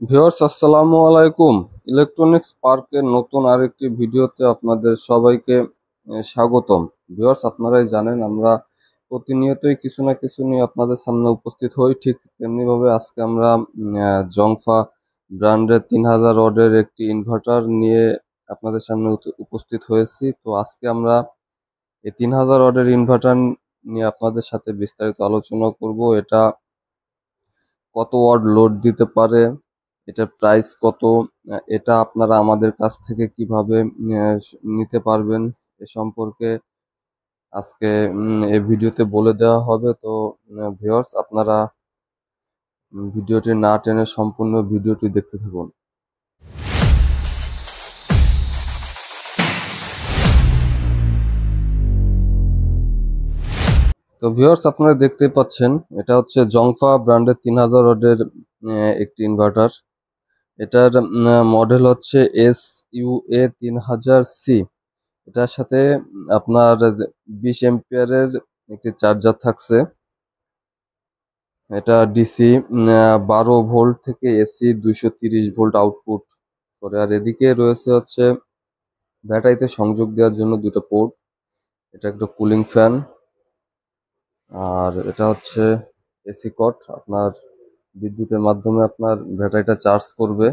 Viewers আসসালামু আলাইকুম। Electronics পার্কের নতুন আরেকটি ভিডিওতে আপনাদের সবাইকে স্বাগতম। ভিউয়ার্স আপনারাই জানেন আমরা প্রতিনিয়তই কিছু না কিছু নিয়ে আপনাদের সামনে উপস্থিত হই, ঠিক তেমনিভাবে আজকে আমরা জংফা ব্র্যান্ডের 3000 ওয়াটের একটি ইনভার্টার নিয়ে আপনাদের সামনে উপস্থিত হয়েছি। তো আজকে আমরা এই 3000 ওয়াটের ইনভার্টার নিয়ে আপনাদের সাথে বিস্তারিত আলোচনা করব। এটা কত ওয়াট লোড দিতে পারে, এটার প্রাইস কত, এটা আপনারা আমাদের কাছ থেকে কিভাবে নিতে পারবেন এ সম্পর্কে আজকে এই ভিডিওতে বলে দেওয়া হবে। তো ভিউয়ার্স আপনারা ভিডিওটি না টেনে সম্পূর্ণ ভিডিওটি দেখতে থাকুন। তো ভিউয়ার্স আপনারা দেখতেই পাচ্ছেন, এটা হচ্ছে জংফা ব্র্যান্ডের 3000 ওয়াটের একটি ইনভার্টার। এটার মডেল হচ্ছে SUA3000C। এটার সাথে আপনার 20 এম্পিয়ারের একটি চার্জার থাকছে। এটা ডিসি 12 ভোল্ট থেকে এসি 230 ভোল্ট আউটপুট করে। আর এদিকে রয়েছে হচ্ছে ব্যাটারিতে সংযোগ দেওয়ার জন্য দুটো পোর্ট। এটা একটা কুলিং ফ্যান। আর এটা হচ্ছে এসি কট, আপনার বিদ্যুতের মাধ্যমে আপনার ব্যাটারিটা চার্জ করবে।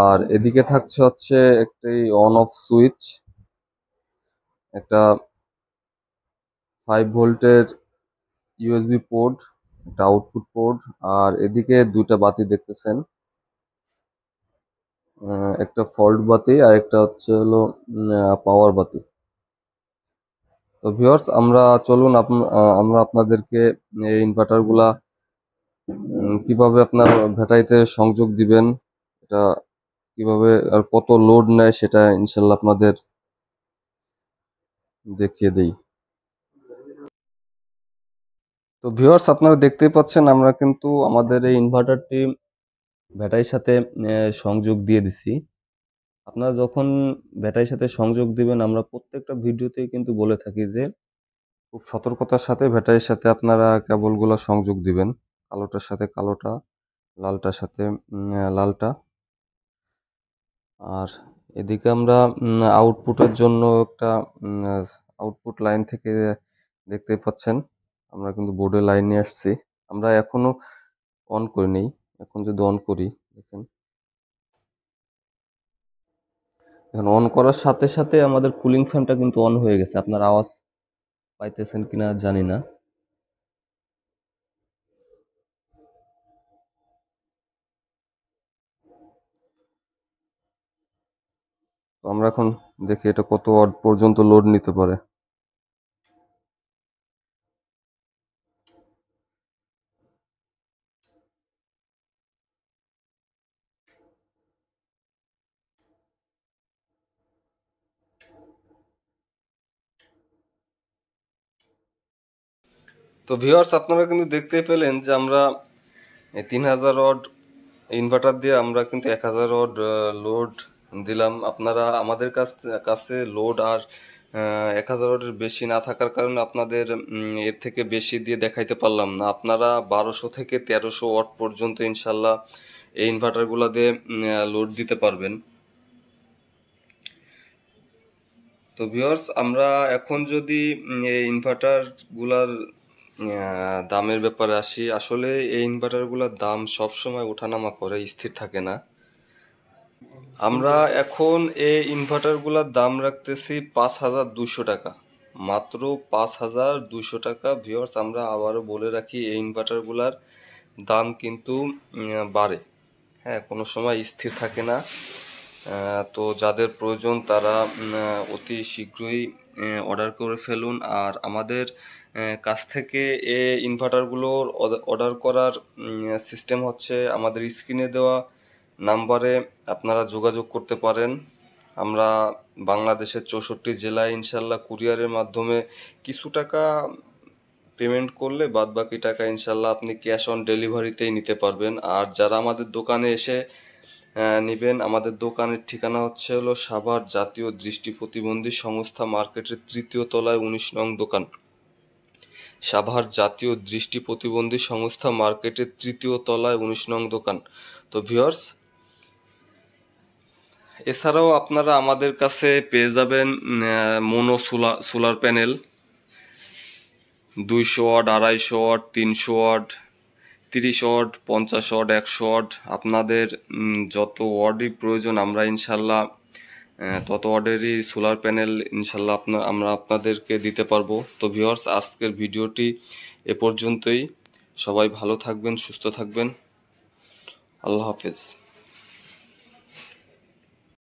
আর এদিকে থাকছে হচ্ছে একটি অন অফ সুইচ, একটা 5 ভোল্টের ইউএসবি পোর্ট, একটা আউটপুট পোর্ট। আর এদিকে দুইটা বাতি দেখতেছেন, একটা ফল্ট বাতি আর একটা হচ্ছে হলো পাওয়ার বাতি। তো ভিউয়ার্স আমরা চলুন আমরা আপনাদেরকে এই ইনভার্টার গুলা কিভাবে আপনার ব্যাটারিতে সংযোগ দিবেন, এটা কিভাবে আর কত লোড নেয় সেটা ইনশাল্লাহ আপনাদের দেখিয়ে দেই। তো ভিউয়ার্স আপনারা দেখতেই পাচ্ছেন আমরা কিন্তু আমাদের এই ইনভার্টারটি ব্যাটারির সাথে সংযোগ দিয়ে দিছি। আপনারা যখন ব্যাটারির সাথে সংযোগ দিবেন, আমরা প্রত্যেকটা ভিডিওতেই কিন্তু বলে থাকি যে খুব সতর্কতার সাথে ব্যাটারির সাথে আপনারা কেবলগুলো সংযোগ দিবেন। কালোটার সাথে কালোটা, লালটার সাথে লালটা। আর এদিকে আমরা আউটপুটের জন্য একটা আউটপুট লাইন থেকে দেখতেই পাচ্ছেন আমরা কিন্তু বোর্ডে লাইন নিয়ে আসছি। আমরা এখনো অন করি নেই, এখন যদি অন করি দেখেন, এখন অন করার সাথে সাথে আমাদের কুলিং ফ্যানটা কিন্তু অন হয়ে গেছে। আপনার আওয়াজ পাইতেছেন কিনা জানি না। তো আমরা এখন দেখি এটা কত ওয়াট পর্যন্ত লোড নিতে পারে। তো ভিউয়ার্স আপনারা কিন্তু দেখতেই পেলেন যে আমরা এই 3000 ওয়াট ইনভার্টার দিয়ে আমরা কিন্তু 1000 ওয়াট লোড দিলাম। আপনারা আমাদের কাছে লোড আর 1000 ওয়াটের বেশি না থাকার কারণে আপনাদের এর থেকে বেশি দিয়ে দেখাইতে পারলাম না। আপনারা 1200 থেকে 1300 ওয়াট পর্যন্ত ইনশাল্লাহ এই ইনভার্টারগুলো দিয়ে লোড দিতে পারবেন। তো ভিউয়ার্স আমরা এখন যদি এই ইনভার্টারগুলার দামের ব্যাপারে আসি, আসলে এই ইনভার্টারগুলোর দাম সবসময় ওঠানামা করে, স্থির থাকে না। আমরা এখন এই ইনভার্টারগুলোর দাম রাখতেছি 5200 টাকা, মাত্র 5200 টাকা। ভিউয়ার্স আমরা আবারও বলে রাখি এই ইনভার্টারগুলোর দাম কিন্তু বাড়ে, হ্যাঁ, কোনো সময় স্থির থাকে না। তো যাদের প্রয়োজন তারা অতি শীঘ্রই অর্ডার করে ফেলুন। আর আমাদের কাছ থেকে এই ইনভার্টারগুলোর অর্ডার করার সিস্টেম হচ্ছে আমাদের স্ক্রিনে দেওয়া নাম্বারে আপনারা যোগাযোগ করতে পারেন। আমরা বাংলাদেশের 64 জেলায় ইনশাল্লাহ কুরিয়ারের মাধ্যমে কিছু টাকা পেমেন্ট করলে বাদবাকি টাকা ইনশাল্লাহ আপনি ক্যাশ অন ডেলিভারিতেই নিতে পারবেন। আর যারা আমাদের দোকানে এসে নেবেন, আমাদের দোকানের ঠিকানা হচ্ছে হলো সাভার জাতীয় দৃষ্টি প্রতিবন্ধী সংস্থা মার্কেটের 3য় তলায় 19 নং দোকান। সাভার জাতীয় দৃষ্টি প্রতিবন্ধী সংস্থা মার্কেটের 3য় তলায় 19 নং দোকান। তো ভিউয়ার্স, এছাড়াও আপনারা আমাদের কাছে পেয়ে যাবেন mono solar panel 200 watt, 250 watt, 300 watt, 30 watt, 50 watt, 100 watt. আপনাদের যত ওয়াটই প্রয়োজন আমরা ইনশাল্লাহ তত ওয়াটেরই সোলার প্যানেল ইনশাল্লাহ আমরা আপনাদেরকে দিতে পারবো। তো ভিউয়ার্স, আজকের ভিডিওটি এ পর্যন্তই। সবাই ভালো থাকবেন, সুস্থ থাকবেন। আল্লাহ হাফেজ।